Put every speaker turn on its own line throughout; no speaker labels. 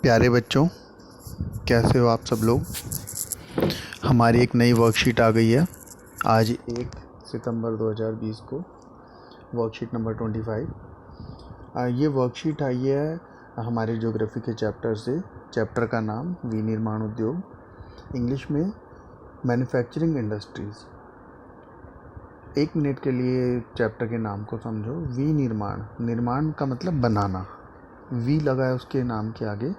प्यारे बच्चों, कैसे हो आप सब लोग। हमारी एक नई वर्कशीट आ गई है आज 1 सितंबर 2020 को, वर्कशीट नंबर 25। ये वर्कशीट आई है हमारे ज्योग्राफी के चैप्टर से। चैप्टर का नाम विनिर्माण उद्योग, इंग्लिश में मैन्युफैक्चरिंग इंडस्ट्रीज़। 1 मिनट के लिए चैप्टर के नाम को समझो। विनिर्माण, निर्माण का मतलब बनाना, वी लगा है उसके नाम के आगे,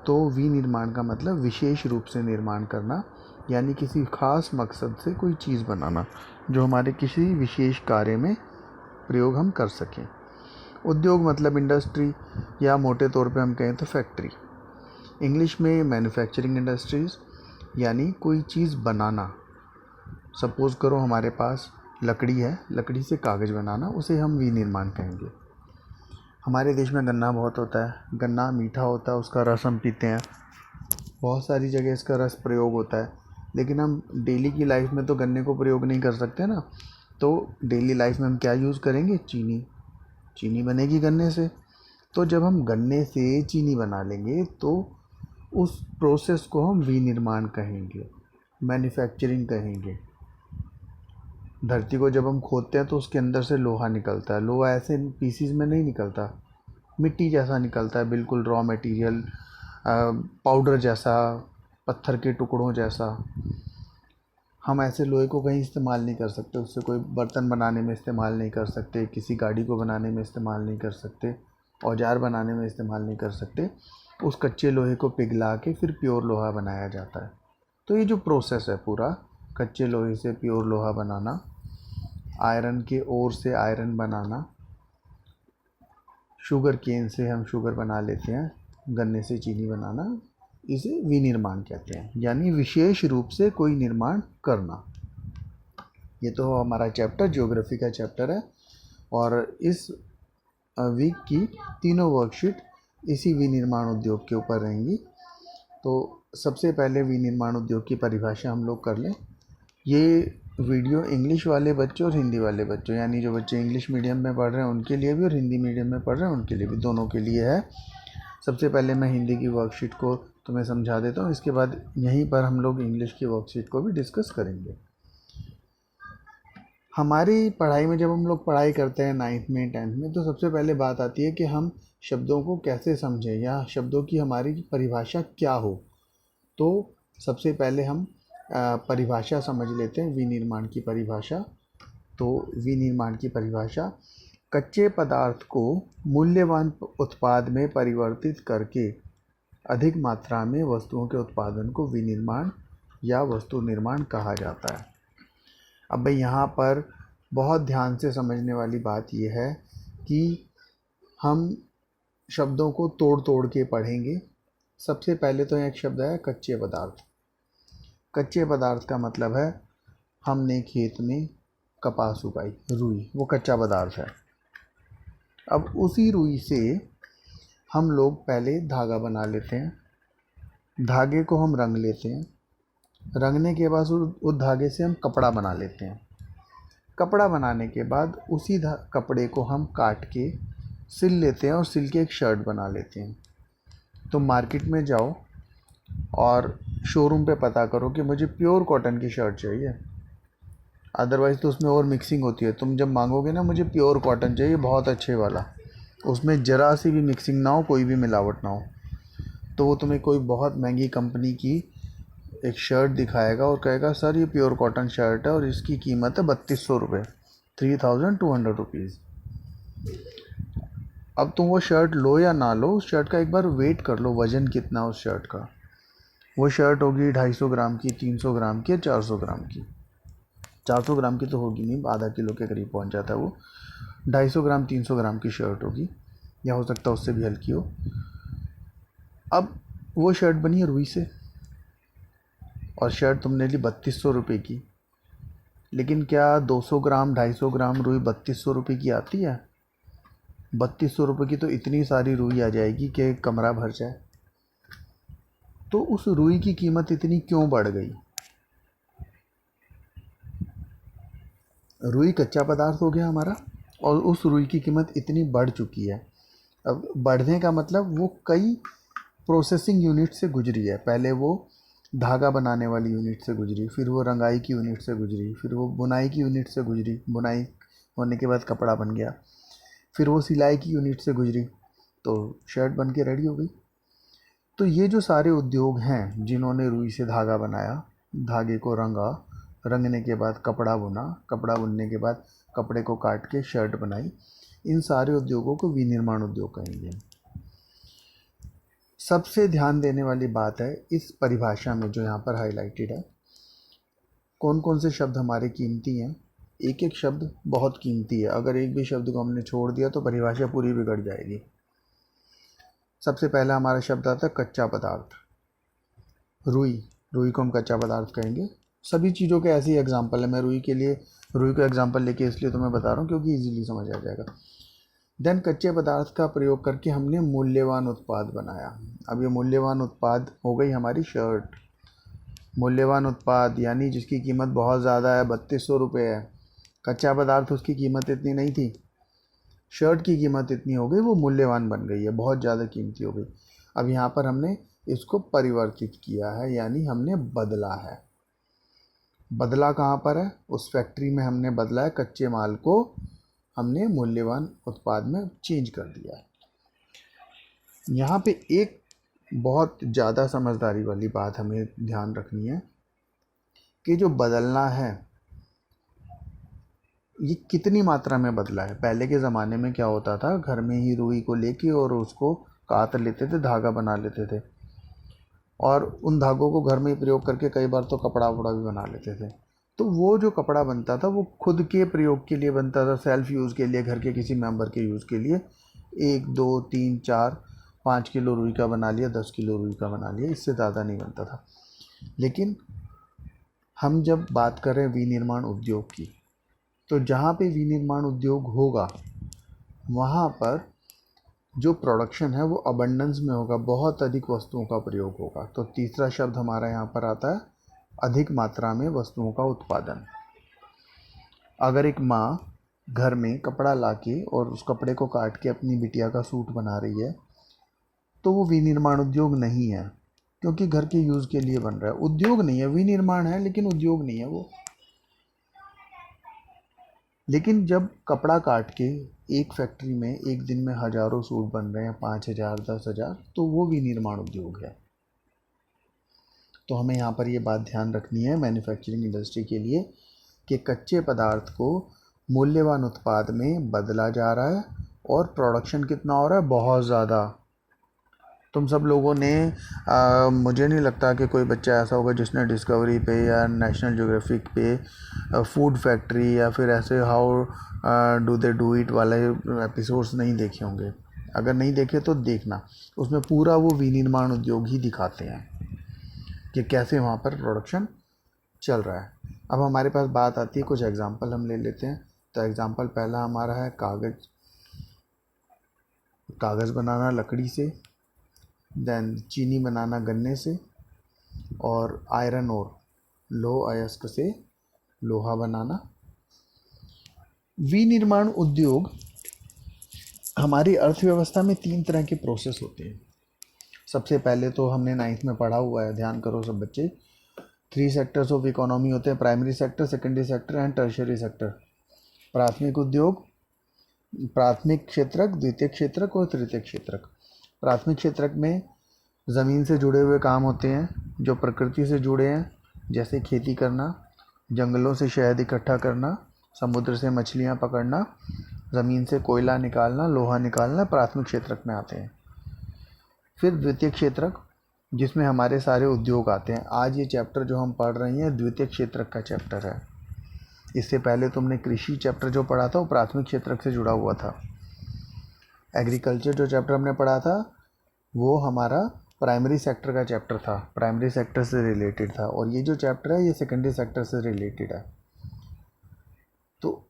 तो विनिर्माण का मतलब विशेष रूप से निर्माण करना, यानी किसी खास मकसद से कोई चीज़ बनाना जो हमारे किसी विशेष कार्य में प्रयोग हम कर सकें। उद्योग मतलब इंडस्ट्री, या मोटे तौर पे हम कहें तो फैक्ट्री। इंग्लिश में मैन्युफैक्चरिंग इंडस्ट्रीज़ यानी कोई चीज़ बनाना। सपोज़ करो हमारे पास लकड़ी है, लकड़ी से कागज़ बनाना, उसे हम विनिर्माण कहेंगे। हमारे देश में गन्ना बहुत होता है, गन्ना मीठा होता है, उसका रस हम पीते हैं। बहुत सारी जगह इसका रस प्रयोग होता है, लेकिन हम डेली की लाइफ में तो गन्ने को प्रयोग नहीं कर सकते ना। तो डेली लाइफ में हम क्या यूज़ करेंगे? चीनी बनेगी गन्ने से। तो जब हम गन्ने से चीनी बना लेंगे तो उस प्रोसेस को हम विनिर्माण कहेंगे, मैन्युफैक्चरिंग कहेंगे। धरती को जब हम खोदते हैं तो उसके अंदर से लोहा निकलता है। लोहा ऐसे पीसीज में नहीं निकलता, मिट्टी जैसा निकलता है, बिल्कुल रॉ मटेरियल, पाउडर जैसा, पत्थर के टुकड़ों जैसा। हम ऐसे लोहे को कहीं इस्तेमाल नहीं कर सकते, उससे कोई बर्तन बनाने में इस्तेमाल नहीं कर सकते, किसी गाड़ी को बनाने में इस्तेमाल नहीं कर सकते, औजार बनाने में इस्तेमाल नहीं कर सकते। उस कच्चे लोहे को पिघला के फिर प्योर लोहा बनाया जाता है। तो ये जो प्रोसेस है पूरा, कच्चे लोहे से प्योर लोहा बनाना, आयरन के ओर से आयरन बनाना, शुगर केन से हम शुगर बना लेते हैं, गन्ने से चीनी बनाना, इसे विनिर्माण कहते हैं, यानी विशेष रूप से कोई निर्माण करना। ये तो हमारा चैप्टर ज्योग्राफी का चैप्टर है, और इस वीक की तीनों वर्कशीट इसी विनिर्माण उद्योग के ऊपर रहेंगी। तो सबसे पहले विनिर्माण उद्योग की परिभाषा हम लोग कर लें। ये वीडियो इंग्लिश वाले बच्चों और हिंदी वाले बच्चों, यानी जो बच्चे इंग्लिश मीडियम में पढ़ रहे हैं उनके लिए भी और हिंदी मीडियम में पढ़ रहे हैं उनके लिए भी, दोनों के लिए है। सबसे पहले मैं हिंदी की वर्कशीट को तुम्हें समझा देता हूँ, इसके बाद यहीं पर हम लोग इंग्लिश की वर्कशीट को भी डिस्कस करेंगे। हमारी पढ़ाई में जब हम लोग पढ़ाई करते हैं 9th में 10th में, तो सबसे पहले बात आती है कि हम शब्दों को कैसे समझें या शब्दों की हमारी परिभाषा क्या हो। तो सबसे पहले हम परिभाषा समझ लेते हैं, विनिर्माण की परिभाषा। तो विनिर्माण की परिभाषा, कच्चे पदार्थ को मूल्यवान उत्पाद में परिवर्तित करके अधिक मात्रा में वस्तुओं के उत्पादन को विनिर्माण या वस्तु निर्माण कहा जाता है। अब भाई यहाँ पर बहुत ध्यान से समझने वाली बात यह है कि हम शब्दों को तोड़ तोड़ के पढ़ेंगे। सबसे पहले तो एक शब्द है कच्चे पदार्थ। कच्चे पदार्थ का मतलब है, हमने खेत में कपास उगाई, रुई, वो कच्चा पदार्थ है। अब उसी रुई से हम लोग पहले धागा बना लेते हैं, धागे को हम रंग लेते हैं, रंगने के बाद उस धागे से हम कपड़ा बना लेते हैं। कपड़ा बनाने के बाद उसी कपड़े को हम काट के सिल लेते हैं और सिल के एक शर्ट बना लेते हैं। तो मार्केट में जाओ और शोरूम पे पता करो कि मुझे प्योर कॉटन की शर्ट चाहिए, अदरवाइज़ तो उसमें और मिक्सिंग होती है। तुम जब मांगोगे ना, मुझे प्योर कॉटन चाहिए बहुत अच्छे वाला, उसमें ज़रा सी भी मिक्सिंग ना हो, कोई भी मिलावट ना हो, तो वो तुम्हें कोई बहुत महंगी कंपनी की एक शर्ट दिखाएगा और कहेगा सर ये प्योर कॉटन शर्ट है और इसकी कीमत है 3200 रुपये, 3200 रुपीज़। अब तुम वो शर्ट लो या ना लो, उस शर्ट का एक बार वेट कर लो, वज़न कितना उस शर्ट का। वो शर्ट होगी 250 ग्राम की, 300 ग्राम की, 400 ग्राम की। 400 ग्राम की तो होगी नहीं, आधा किलो के करीब पहुंच जाता है वो। 250 ग्राम 300 ग्राम की शर्ट होगी, या हो सकता है उससे भी हल्की हो। अब वो शर्ट बनी है रुई से, और शर्ट तुमने ली 3200 रुपये की। लेकिन क्या 200 ग्राम 250 ग्राम रुई 3200 रुपये की आती है? 3200 रुपये की तो इतनी सारी रुई आ जाएगी कि कमरा भर जाए। तो उस रुई की कीमत इतनी क्यों बढ़ गई? रुई कच्चा पदार्थ हो गया हमारा, और उस रुई की कीमत इतनी बढ़ चुकी है। अब बढ़ने का मतलब वो कई प्रोसेसिंग यूनिट से गुजरी है। पहले वो धागा बनाने वाली यूनिट से गुजरी, फिर वो रंगाई की यूनिट से गुजरी, फिर वो बुनाई की यूनिट से गुजरी, बुनाई होने के बाद कपड़ा बन गया, फिर वो सिलाई की यूनिट से गुजरी तो शर्ट बन के रेडी हो गई। तो ये जो सारे उद्योग हैं जिन्होंने रुई से धागा बनाया, धागे को रंगा, रंगने के बाद कपड़ा बुना, कपड़ा बुनने के बाद कपड़े को काट के शर्ट बनाई, इन सारे उद्योगों को विनिर्माण उद्योग कहेंगे। सबसे ध्यान देने वाली बात है इस परिभाषा में जो यहाँ पर हाईलाइटेड है, कौन कौन से शब्द हमारे कीमती हैं। एक एक शब्द बहुत कीमती है, अगर एक भी शब्द को हमने छोड़ दिया तो परिभाषा पूरी बिगड़ जाएगी। सबसे पहला हमारा शब्द आता है कच्चा पदार्थ, रुई। रुई को हम कच्चा पदार्थ कहेंगे। सभी चीज़ों के ऐसे ही एग्जाम्पल है, मैं रुई को एग्जाम्पल लेके इसलिए तो मैं बता रहा हूँ क्योंकि इजीली समझ आ जाएगा। देन कच्चे पदार्थ का प्रयोग करके हमने मूल्यवान उत्पाद बनाया। अब ये मूल्यवान उत्पाद हो गई हमारी शर्ट। मूल्यवान उत्पाद यानी जिसकी कीमत बहुत ज़्यादा है, 3200 रुपये है। कच्चा पदार्थ उसकी कीमत इतनी नहीं थी, शर्ट की कीमत इतनी हो गई, वो मूल्यवान बन गई है, बहुत ज़्यादा कीमती हो गई। अब यहाँ पर हमने इसको परिवर्तित किया है, यानी हमने बदला है। बदला कहाँ पर है? उस फैक्ट्री में हमने बदला है, कच्चे माल को हमने मूल्यवान उत्पाद में चेंज कर दिया है। यहाँ पे एक बहुत ज़्यादा समझदारी वाली बात हमें ध्यान रखनी है कि जो बदलना है ये कितनी मात्रा में बदला है। पहले के ज़माने में क्या होता था, घर में ही रुई को लेके और उसको काट लेते थे, धागा बना लेते थे, और उन धागों को घर में ही प्रयोग करके कई बार तो कपड़ा वपड़ा भी बना लेते थे। तो वो जो कपड़ा बनता था वो खुद के प्रयोग के लिए बनता था, सेल्फ यूज़ के लिए, घर के किसी मेंबर के यूज़ के लिए। 1 2 3 4 5 किलो रुई का बना लिया, 10 किलो रुई का बना लिया, इससे ज़्यादा नहीं बनता था। लेकिन हम जब बात करें विनिर्माण उद्योग की, तो जहाँ पे विनिर्माण उद्योग होगा वहाँ पर जो प्रोडक्शन है वो अबंडेंस में होगा, बहुत अधिक वस्तुओं का प्रयोग होगा। तो तीसरा शब्द हमारा यहाँ पर आता है अधिक मात्रा में वस्तुओं का उत्पादन। अगर एक माँ घर में कपड़ा लाके और उस कपड़े को काट के अपनी बिटिया का सूट बना रही है तो वो विनिर्माण उद्योग नहीं है, क्योंकि घर के यूज़ के लिए बन रहा है। उद्योग नहीं है, विनिर्माण है लेकिन उद्योग नहीं है वो। लेकिन जब कपड़ा काट के एक फैक्ट्री में एक दिन में हज़ारों सूट बन रहे हैं, 5000 10,000, तो वो विनिर्माण उद्योग है। तो हमें यहाँ पर ये बात ध्यान रखनी है मैन्युफैक्चरिंग इंडस्ट्री के लिए कि कच्चे पदार्थ को मूल्यवान उत्पाद में बदला जा रहा है और प्रोडक्शन कितना हो रहा है, बहुत ज़्यादा। तुम सब लोगों ने मुझे नहीं लगता कि कोई बच्चा ऐसा होगा जिसने डिस्कवरी पे या नेशनल ज्योग्राफिक पे फूड फैक्ट्री या फिर ऐसे how do they do it वाले एपिसोड्स नहीं देखे होंगे। अगर नहीं देखे तो देखना, उसमें पूरा वो विनिर्माण उद्योग ही दिखाते हैं कि कैसे वहाँ पर प्रोडक्शन चल रहा है। अब हमारे पास बात आती है, कुछ एग्जांपल हम ले लेते हैं। तो एग्जांपल पहला हमारा है कागज़ बनाना लकड़ी से, देन चीनी बनाना गन्ने से, और आयरन और लोह अयस्क से लोहा बनाना। विनिर्माण उद्योग हमारी अर्थव्यवस्था में 3 तरह के प्रोसेस होते हैं। सबसे पहले तो हमने 9th में पढ़ा हुआ है, ध्यान करो सब बच्चे। 3 सेक्टर्स ऑफ इकोनॉमी होते हैं, primary sector, secondary sector and tertiary sector. प्राथमिक उद्योग, प्राथमिक क्षेत्रक, द्वितीयक क्षेत्रक और तृतीयक क्षेत्रक। प्राथमिक क्षेत्रक में ज़मीन से जुड़े हुए काम होते हैं जो प्रकृति से जुड़े हैं, जैसे खेती करना, जंगलों से शहद इकट्ठा करना, समुद्र से मछलियाँ पकड़ना, ज़मीन से कोयला निकालना, लोहा निकालना, प्राथमिक क्षेत्रक में आते हैं। फिर द्वितीयक क्षेत्रक, जिसमें हमारे सारे उद्योग आते हैं। आज ये चैप्टर जो हम पढ़ रहे हैं द्वितीयक क्षेत्रक का चैप्टर है। इससे पहले तुमने कृषि चैप्टर जो पढ़ा था वो प्राथमिक क्षेत्रक से जुड़ा हुआ था। एग्रीकल्चर जो चैप्टर हमने पढ़ा था वो हमारा प्राइमरी सेक्टर का चैप्टर था, प्राइमरी सेक्टर से रिलेटेड था, और ये जो चैप्टर है ये सेकेंडरी सेक्टर से रिलेटेड है। तो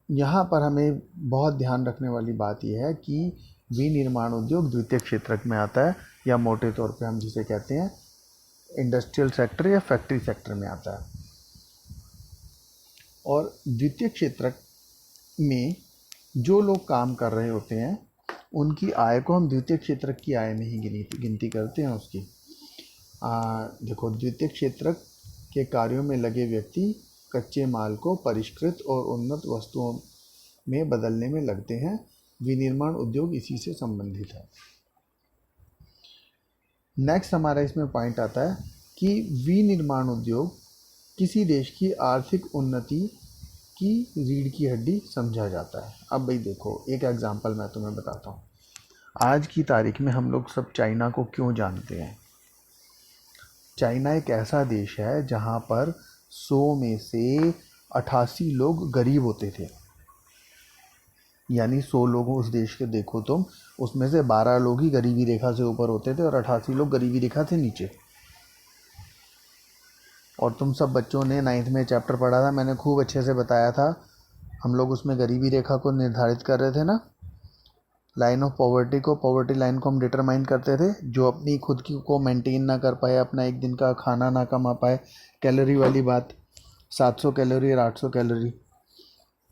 यहाँ पर हमें बहुत ध्यान रखने वाली बात यह है कि विनिर्माण उद्योग द्वितीयक क्षेत्रक में आता है, या मोटे तौर पे हम जिसे कहते हैं इंडस्ट्रियल सेक्टर या फैक्ट्री सेक्टर में आता है। और द्वितीयक क्षेत्रक में जो लोग काम कर रहे होते हैं उनकी आय को हम द्वितीय क्षेत्र की आय में ही गिनती करते हैं उसकी। देखो, द्वितीय क्षेत्र के कार्यों में लगे व्यक्ति कच्चे माल को परिष्कृत और उन्नत वस्तुओं में बदलने में लगते हैं। विनिर्माण उद्योग इसी से संबंधित है। नेक्स्ट हमारा इसमें पॉइंट आता है कि विनिर्माण उद्योग किसी देश की आर्थिक उन्नति की रीढ़ की हड्डी समझा जाता है। अब भाई देखो, एक एग्जांपल मैं तुम्हें बताता हूँ। आज की तारीख में हम लोग सब चाइना को क्यों जानते हैं? चाइना एक ऐसा देश है जहाँ पर 100 में से 88 लोग गरीब होते थे। यानी 100 लोग उस देश के देखो तुम, उसमें से 12 लोग ही गरीबी रेखा से ऊपर होते थे और 88 लोग गरीबी रेखा से नीचे। और तुम सब बच्चों ने 9th में चैप्टर पढ़ा था, मैंने खूब अच्छे से बताया था। हम लोग उसमें गरीबी रेखा को निर्धारित कर रहे थे ना, लाइन ऑफ पॉवर्टी लाइन को हम डिटरमाइन करते थे। जो अपनी खुद की को मेंटेन ना कर पाए, अपना एक दिन का खाना ना कमा पाए, कैलोरी वाली बात, 700 कैलोरी और 800 कैलोरी।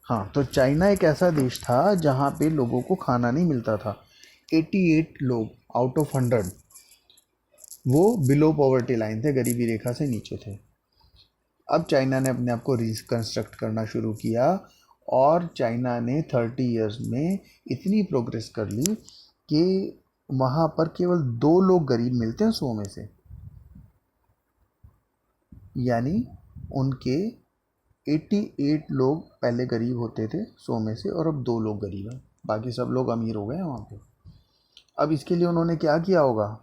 हाँ, तो चाइना एक ऐसा देश था जहाँ पे लोगों को खाना नहीं मिलता था। 88 लोग आउट ऑफ 100 वो बिलो पॉवर्टी लाइन थे, गरीबी रेखा से नीचे थे। अब चाइना ने अपने आप को रिकंस्ट्रक्ट करना शुरू किया और चाइना ने 30 इयर्स में इतनी प्रोग्रेस कर ली कि वहाँ पर केवल 2 लोग गरीब मिलते हैं 100 में से। यानी उनके 88 लोग पहले गरीब होते थे 100 में से, और अब 2 लोग गरीब हैं, बाकी सब लोग अमीर हो गए हैं वहाँ पे। अब इसके लिए उन्होंने क्या किया होगा?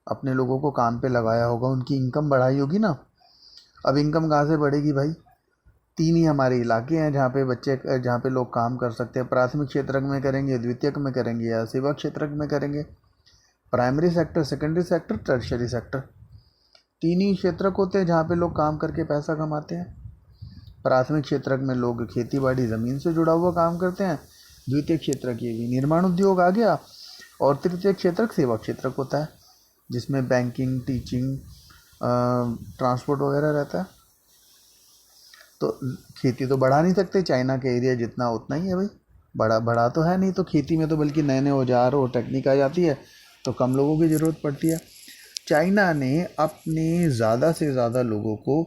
अपने लोगों को काम पे लगाया होगा, उनकी इनकम बढ़ाई होगी ना। अब इनकम कहाँ से बढ़ेगी भाई? 3 ही हमारे इलाके हैं जहाँ पे लोग काम कर सकते हैं। प्राथमिक क्षेत्र में करेंगे, द्वितीयक में करेंगे, या सेवा क्षेत्र में करेंगे। Primary sector, secondary sector, tertiary sector, 3 ही क्षेत्र होते हैं जहाँ पे लोग काम करके पैसा कमाते हैं। प्राथमिक क्षेत्र में लोग खेती बाड़ी ज़मीन से जुड़ा हुआ काम करते हैं। द्वितीय क्षेत्र की विनिर्माण उद्योग आ गया, और तृतीय क्षेत्र सेवा क्षेत्र होता है जिसमें बैंकिंग, टीचिंग, ट्रांसपोर्ट वगैरह रहता है। तो खेती तो बढ़ा नहीं सकते, चाइना के एरिया जितना उतना ही है भाई, बड़ा तो है नहीं। तो खेती में तो बल्कि नए नए औजार और टेक्निक आ जाती है, तो कम लोगों की ज़रूरत पड़ती है। चाइना ने अपने ज़्यादा से ज़्यादा लोगों को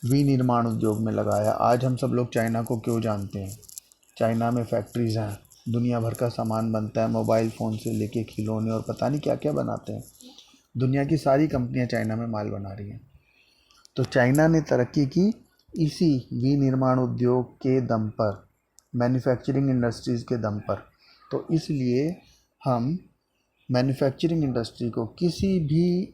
विनिर्माण उद्योग में लगाया। आज हम सब लोग चाइना को क्यों जानते हैं? चाइना में फैक्ट्रीज़ हैं, दुनिया भर का सामान बनता है, मोबाइल फ़ोन से लेके खिलौने और पता नहीं क्या क्या बनाते हैं। दुनिया की सारी कंपनियां चाइना में माल बना रही हैं। तो चाइना ने तरक्की की इसी विनिर्माण उद्योग के दम पर, मैन्युफैक्चरिंग इंडस्ट्रीज़ के दम पर। तो इसलिए हम मैन्युफैक्चरिंग इंडस्ट्री को किसी भी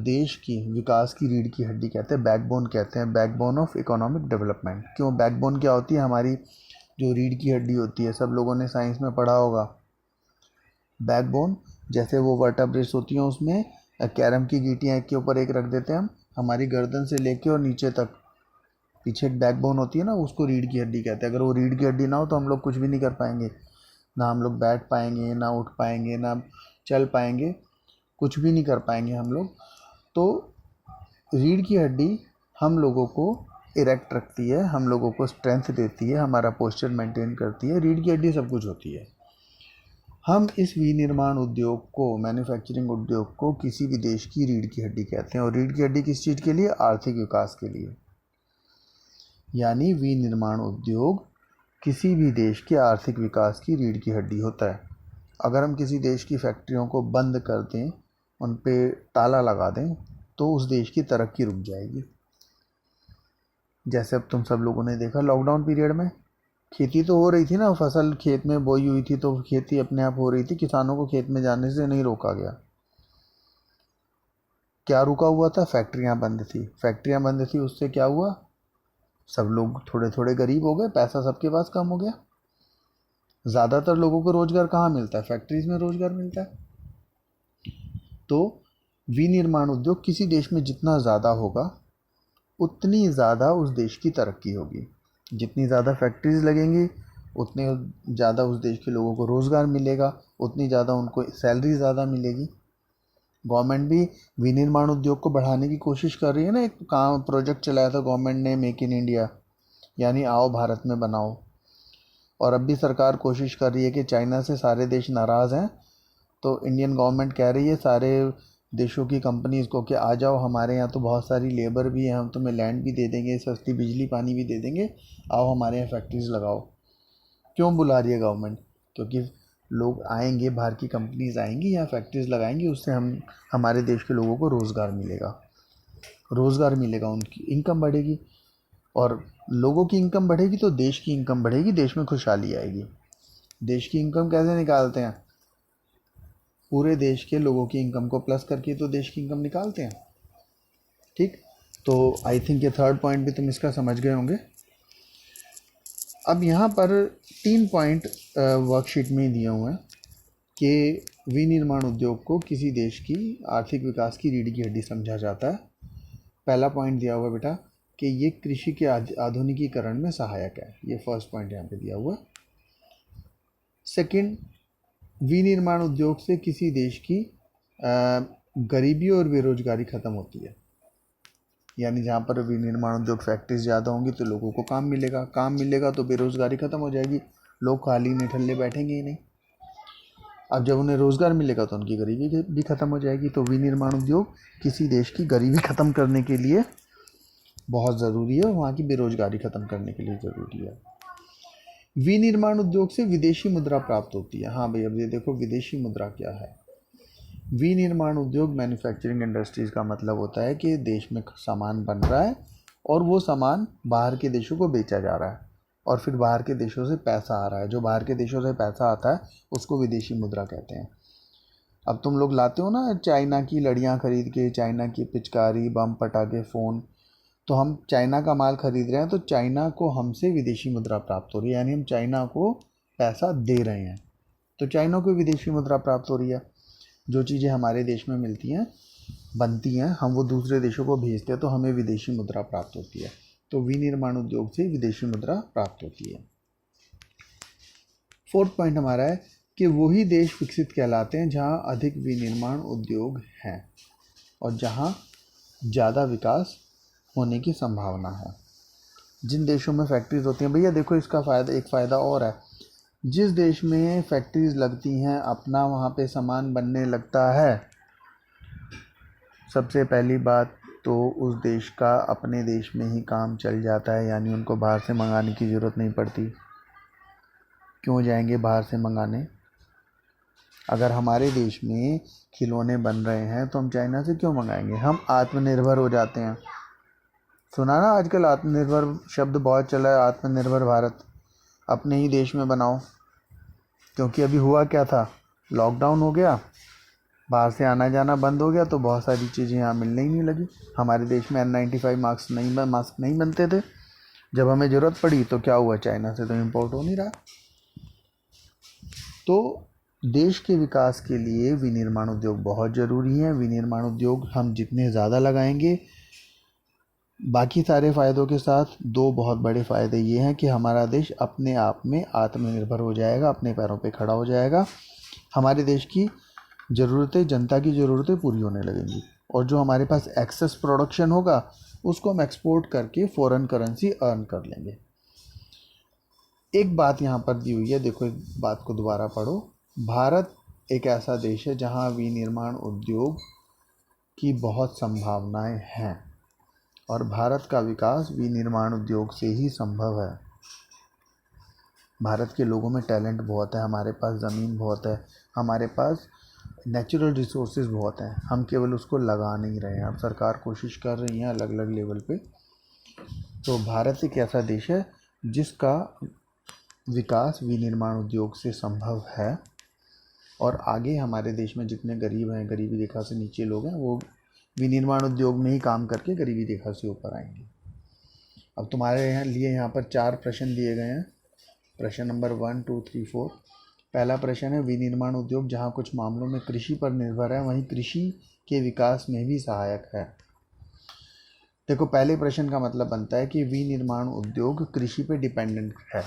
देश की विकास की रीढ़ की हड्डी कहते हैं, बैकबोन कहते हैं, बैकबोन ऑफ इकोनॉमिक डेवलपमेंट। क्यों बैकबोन क्या होती है? हमारी जो रीढ़ की हड्डी होती है, सब लोगों ने साइंस में पढ़ा होगा। बैकबोन जैसे वो वर्टेब्रेस होती हैं, उसमें कैरम की गीटियाँ एक के ऊपर एक रख देते हैं हम, हमारी गर्दन से लेके और नीचे तक पीछे एक बैकबोन होती है ना, उसको रीढ़ की हड्डी कहते हैं। अगर वो रीढ़ की हड्डी ना हो तो हम लोग कुछ भी नहीं कर पाएंगे, ना हम लोग बैठ पाएंगे, ना उठ पाएंगे, ना चल पाएंगे, कुछ भी नहीं कर पाएंगे हम लोग। तो रीढ़ की हड्डी हम लोगों को इरेक्ट रखती है, हम लोगों को स्ट्रेंथ देती है, हमारा पोस्चर मेंटेन करती है। रीढ़ की हड्डी सब कुछ होती है। हम इस विनिर्माण उद्योग को, मैन्युफैक्चरिंग उद्योग को किसी भी देश की रीढ़ की हड्डी कहते हैं। और रीढ़ की हड्डी किस चीज़ के लिए? आर्थिक विकास के लिए। यानी विनिर्माण उद्योग किसी भी देश के आर्थिक विकास की रीढ़ की हड्डी होता है। अगर हम किसी देश की फैक्ट्रियों को बंद कर दें, उन पे ताला लगा दें, तो उस देश की तरक्की रुक जाएगी। जैसे अब तुम सब लोगों ने देखा लॉकडाउन पीरियड में खेती तो हो रही थी ना, फसल खेत में बोई हुई थी, तो खेती अपने आप हो रही थी, किसानों को खेत में जाने से नहीं रोका गया। क्या रुका हुआ था? फैक्ट्रियां बंद थी। फैक्ट्रियां बंद थी, उससे क्या हुआ? सब लोग थोड़े थोड़े गरीब हो गए, पैसा सबके पास कम हो गया। ज़्यादातर लोगों को रोज़गार कहाँ मिलता है? फैक्ट्रीज में रोज़गार मिलता है। तो विनिर्माण उद्योग किसी देश में जितना ज़्यादा होगा, उतनी ज़्यादा उस देश की तरक्की होगी। जितनी ज़्यादा फैक्ट्रीज लगेंगी, उतने ज़्यादा उस देश के लोगों को रोज़गार मिलेगा, उतनी ज़्यादा उनको सैलरी ज़्यादा मिलेगी। गवर्नमेंट भी विनिर्माण उद्योग को बढ़ाने की कोशिश कर रही है ना। एक काम प्रोजेक्ट चलाया था गवर्नमेंट ने, मेक इन इंडिया, यानी आओ भारत में बनाओ। और अब भी सरकार कोशिश कर रही है कि चाइना से सारे देश नाराज़ हैं, तो इंडियन गवर्नमेंट कह रही है सारे देशों की कंपनीज़ को कि आ जाओ, हमारे यहाँ तो बहुत सारी लेबर भी है, हम तुम्हें लैंड भी दे देंगे, सस्ती बिजली पानी भी दे देंगे, आओ हमारे यहाँ फैक्ट्रीज़ लगाओ। क्यों बुला रही है गवर्नमेंट? क्योंकि लोग आएंगे, बाहर की कंपनीज आएंगी, यहाँ फैक्ट्रीज लगाएंगी, उससे हमारे देश के लोगों को रोज़गार मिलेगा, उनकी इनकम बढ़ेगी, और लोगों की इनकम बढ़ेगी तो देश की इनकम बढ़ेगी, देश में खुशहाली आएगी। देश की इनकम कैसे निकालते हैं? पूरे देश के लोगों की इनकम को प्लस करके तो देश की इनकम निकालते हैं। ठीक, तो आई थिंक ये थर्ड पॉइंट भी तुम इसका समझ गए होंगे। अब यहाँ पर 3 पॉइंट वर्कशीट में दिए हुए हैं कि विनिर्माण उद्योग को किसी देश की आर्थिक विकास की रीढ़ की हड्डी समझा जाता है। पहला पॉइंट दिया हुआ है बेटा कि ये कृषि के आधुनिकीकरण में सहायक है, ये फर्स्ट पॉइंट यहाँ पे दिया हुआ है। सेकंड, विनिर्माण उद्योग से किसी देश की गरीबी और बेरोजगारी ख़त्म होती है, यानी जहाँ पर विनिर्माण उद्योग फैक्ट्रीज ज़्यादा होंगी तो लोगों को काम मिलेगा तो बेरोज़गारी ख़त्म हो जाएगी, लोग खाली निठल्ले बैठेंगे ही नहीं। अब जब उन्हें रोज़गार मिलेगा तो उनकी गरीबी भी ख़त्म हो जाएगी। तो विनिर्माण उद्योग किसी देश की गरीबी ख़त्म करने के लिए बहुत ज़रूरी है, वहाँ की बेरोज़गारी ख़त्म करने के लिए ज़रूरी है। विनिर्माण उद्योग से विदेशी मुद्रा प्राप्त होती है। हाँ भाई, अब ये देखो विदेशी मुद्रा क्या है। विनिर्माण उद्योग मैन्युफैक्चरिंग इंडस्ट्रीज़ का मतलब होता है कि देश में सामान बन रहा है और वो सामान बाहर के देशों को बेचा जा रहा है और फिर बाहर के देशों से पैसा आ रहा है। जो बाहर के देशों से पैसा आता है उसको विदेशी मुद्रा कहते हैं। अब तुम लोग लाते हो ना चाइना की लड़ियाँ खरीद के, चाइना की पिचकारी, बम पटाखे, फ़ोन, तो हम चाइना का माल खरीद रहे हैं तो चाइना को हमसे विदेशी मुद्रा प्राप्त हो रही है, यानी हम चाइना को पैसा दे रहे हैं, तो चाइना को विदेशी मुद्रा प्राप्त हो रही है। जो चीज़ें हमारे देश में मिलती हैं, बनती हैं, हम वो दूसरे देशों को भेजते हैं तो हमें विदेशी मुद्रा प्राप्त होती है। तो विनिर्माण उद्योग से विदेशी मुद्रा प्राप्त होती है। फोर्थ पॉइंट हमारा है कि वही देश विकसित कहलाते हैं जहाँ अधिक विनिर्माण उद्योग हैं और जहाँ ज़्यादा विकास होने की संभावना है। जिन देशों में फैक्ट्रीज होती हैं, भैया देखो इसका फ़ायदा, एक फ़ायदा और है, जिस देश में फैक्ट्रीज लगती हैं अपना वहाँ पे सामान बनने लगता है, सबसे पहली बात तो उस देश का अपने देश में ही काम चल जाता है, यानी उनको बाहर से मंगाने की ज़रूरत नहीं पड़ती। क्यों जाएंगे बाहर से मंगाने? अगर हमारे देश में खिलौने बन रहे हैं तो हम चाइना से क्यों मंगाएंगे? हम आत्मनिर्भर हो जाते हैं। सुना ना आजकल आत्मनिर्भर शब्द बहुत चला है, आत्मनिर्भर भारत, अपने ही देश में बनाओ। क्योंकि अभी हुआ क्या था, लॉकडाउन हो गया, बाहर से आना जाना बंद हो गया, तो बहुत सारी चीज़ें यहाँ मिलने ही नहीं लगी। हमारे देश में N95 मास्क नहीं बनते थे, जब हमें ज़रूरत पड़ी तो क्या हुआ, चाइना से तो इम्पोर्ट हो नहीं रहा। तो देश के विकास के लिए विनिर्माण उद्योग बहुत ज़रूरी है। विनिर्माण उद्योग हम जितने ज़्यादा लगाएंगे, बाकी सारे फ़ायदों के साथ दो बहुत बड़े फ़ायदे ये हैं कि हमारा देश अपने आप में आत्मनिर्भर हो जाएगा, अपने पैरों पे खड़ा हो जाएगा, हमारे देश की ज़रूरतें, जनता की ज़रूरतें पूरी होने लगेंगी, और जो हमारे पास एक्सेस प्रोडक्शन होगा उसको हम एक्सपोर्ट करके फॉरेन करेंसी अर्न कर लेंगे। एक बात यहाँ पर दी हुई है, देखो इस बात को दोबारा पढ़ो। भारत एक ऐसा देश है जहाँ विनिर्माण उद्योग की बहुत संभावनाएं हैं और भारत का विकास विनिर्माण उद्योग से ही संभव है। भारत के लोगों में टैलेंट बहुत है, हमारे पास ज़मीन बहुत है, हमारे पास नेचुरल रिसोर्सेज बहुत हैं, हम केवल उसको लगा नहीं रहे हैं। अब सरकार कोशिश कर रही है अलग अलग लेवल पे। तो भारत एक ऐसा देश है जिसका विकास विनिर्माण उद्योग से संभव है, और आगे हमारे देश में जितने गरीब हैं, गरीबी रेखा से नीचे लोग हैं, वो विनिर्माण उद्योग में ही काम करके गरीबी रेखा से ऊपर आएंगे। अब तुम्हारे यहाँ पर 4 प्रश्न दिए गए हैं। प्रश्न नंबर 1, 2, 3, 4। पहला प्रश्न है, विनिर्माण उद्योग जहाँ कुछ मामलों में कृषि पर निर्भर है वहीं कृषि के विकास में भी सहायक है। देखो पहले प्रश्न का मतलब बनता है कि विनिर्माण उद्योग कृषि पे डिपेंडेंट है।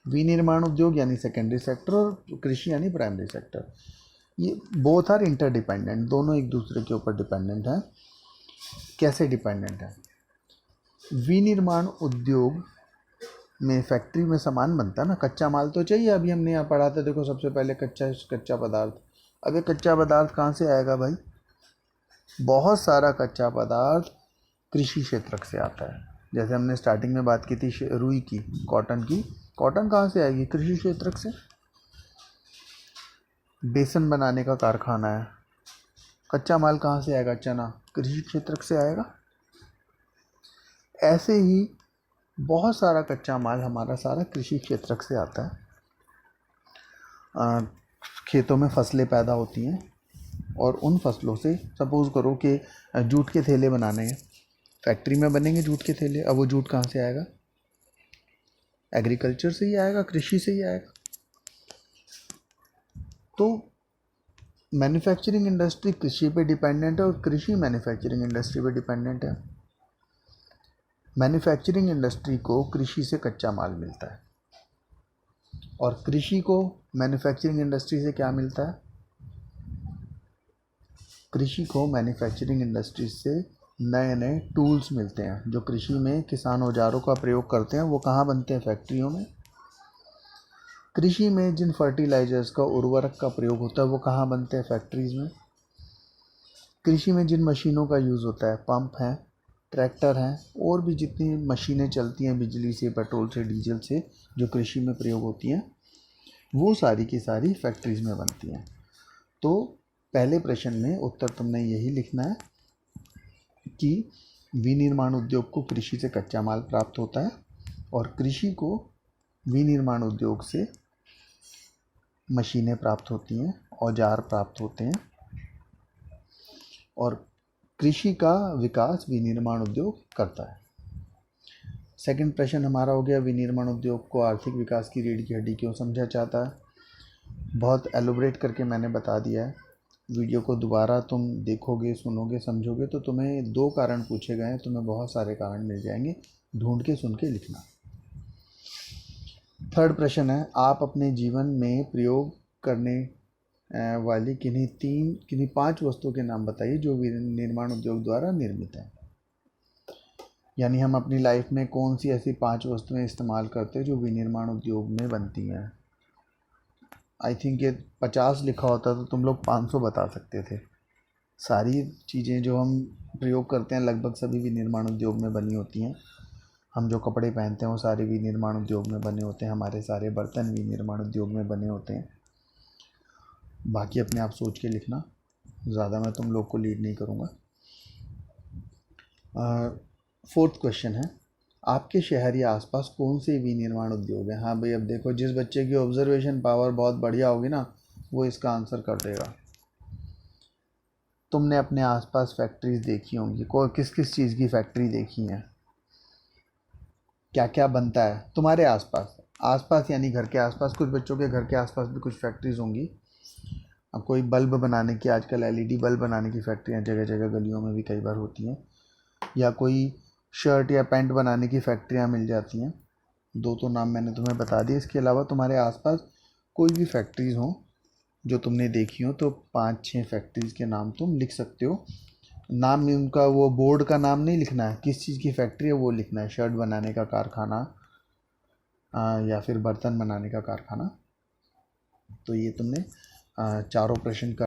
विनिर्माण उद्योग यानी सेकेंडरी सेक्टर और कृषि यानी प्राइमरी सेक्टर, ये बोथ आर इंटरडिपेंडेंट, दोनों एक दूसरे के ऊपर डिपेंडेंट हैं। कैसे डिपेंडेंट है? विनिर्माण उद्योग में फैक्ट्री में सामान बनता है ना, कच्चा माल तो चाहिए। अभी हमने यहाँ पढ़ा था, देखो सबसे पहले कच्चा पदार्थ। अब ये कच्चा पदार्थ कहाँ से आएगा भाई? बहुत सारा कच्चा पदार्थ कृषि क्षेत्र से आता है। जैसे हमने स्टार्टिंग में बात की थी रुई की, कॉटन की। कॉटन कहाँ से आएगी? कृषि क्षेत्र से। बेसन बनाने का कारखाना है, कच्चा माल कहाँ से आएगा? चना, कृषि क्षेत्र से आएगा। ऐसे ही बहुत सारा कच्चा माल हमारा सारा कृषि क्षेत्र से आता है। खेतों में फसलें पैदा होती हैं और उन फसलों से सपोज़ करो कि जूट के थैले बनाने हैं, फैक्ट्री में बनेंगे जूट के थैले। अब वो जूट कहाँ से आएगा? एग्रीकल्चर से ही आएगा, कृषि से ही आएगा। तो मैन्युफैक्चरिंग इंडस्ट्री कृषि पे डिपेंडेंट है और कृषि मैन्युफैक्चरिंग इंडस्ट्री पे डिपेंडेंट है। मैन्युफैक्चरिंग इंडस्ट्री को कृषि से कच्चा माल मिलता है और कृषि को मैन्युफैक्चरिंग इंडस्ट्री से क्या मिलता है? कृषि को मैन्युफैक्चरिंग इंडस्ट्री से नए नए टूल्स मिलते हैं। जो कृषि में किसान औजारों का प्रयोग करते हैं वो कहाँ बनते हैं? फैक्ट्रियों में। कृषि में जिन फर्टिलाइजर्स का, उर्वरक का प्रयोग होता है वो कहाँ बनते हैं? फैक्ट्रीज में। कृषि में जिन मशीनों का यूज़ होता है, पंप हैं, ट्रैक्टर हैं, और भी जितनी मशीनें चलती हैं बिजली से, पेट्रोल से, डीजल से, जो कृषि में प्रयोग होती हैं, वो सारी की सारी फैक्ट्रीज में बनती हैं। तो पहले प्रश्न में उत्तर तुमने यही लिखना है कि विनिर्माण उद्योग को कृषि से कच्चा माल प्राप्त होता है और कृषि को विनिर्माण उद्योग से मशीनें प्राप्त होती हैं, औजार प्राप्त होते हैं, और कृषि का विकास विनिर्माण उद्योग करता है। सेकंड प्रश्न हमारा हो गया, विनिर्माण उद्योग को आर्थिक विकास की रीढ़ की हड्डी क्यों समझा जाता है? बहुत एलोबरेट करके मैंने बता दिया है। वीडियो को दोबारा तुम देखोगे, सुनोगे, समझोगे तो तुम्हें 2 कारण पूछे गए हैं, तुम्हें बहुत सारे कारण मिल जाएंगे, ढूंढ के सुन के लिखना। थर्ड प्रश्न है, आप अपने जीवन में प्रयोग करने वाली किन्हीं 5 वस्तुओं के नाम बताइए जो निर्माण उद्योग द्वारा निर्मित है। यानी हम अपनी लाइफ में कौन सी ऐसी 5 वस्तुएं इस्तेमाल करते हैं जो विनिर्माण उद्योग में बनती हैं। आई थिंक ये 50 लिखा होता तो तुम लोग 500 बता सकते थे। सारी चीज़ें जो हम प्रयोग करते हैं लगभग सभी विनिर्माण उद्योग में बनी होती हैं। हम जो कपड़े पहनते हैं वो सारे विनिर्माण उद्योग में बने होते हैं, हमारे सारे बर्तन विनिर्माण उद्योग में बने होते हैं। बाकी अपने आप सोच के लिखना, ज़्यादा मैं तुम लोग को लीड नहीं करूँगा। फोर्थ क्वेश्चन है, आपके शहर या आसपास कौन से विनिर्माण उद्योग हैं? हाँ भाई, अब देखो जिस बच्चे की ऑब्जर्वेशन पावर बहुत बढ़िया होगी ना, वो इसका आंसर कर देगा। तुमने अपने आसपास फैक्ट्रीज देखी होंगी, कोई किस किस चीज़ की फैक्ट्री देखी है? क्या क्या बनता है तुम्हारे आसपास? आसपास यानी घर के आसपास, कुछ बच्चों के घर के आसपास भी कुछ फैक्ट्रीज होंगी। अब कोई बल्ब बनाने की, आजकल एलईडी बल्ब बनाने की फैक्ट्रियाँ जगह जगह गलियों में भी कई बार होती हैं, या कोई शर्ट या पैंट बनाने की फैक्ट्रियाँ मिल जाती हैं। 2 तो नाम मैंने तुम्हें बता दिए। इसके अलावा तुम्हारे आसपास कोई भी फैक्ट्रीज़ हो जो तुमने देखी हो तो 5-6 फैक्ट्रीज़ के नाम तुम लिख सकते हो। नाम में उनका वो बोर्ड का नाम नहीं लिखना है, किस चीज़ की फैक्ट्री है वो लिखना है। शर्ट बनाने का कारखाना या फिर बर्तन बनाने का कारखाना। तो ये तुमने चारों प्रश्न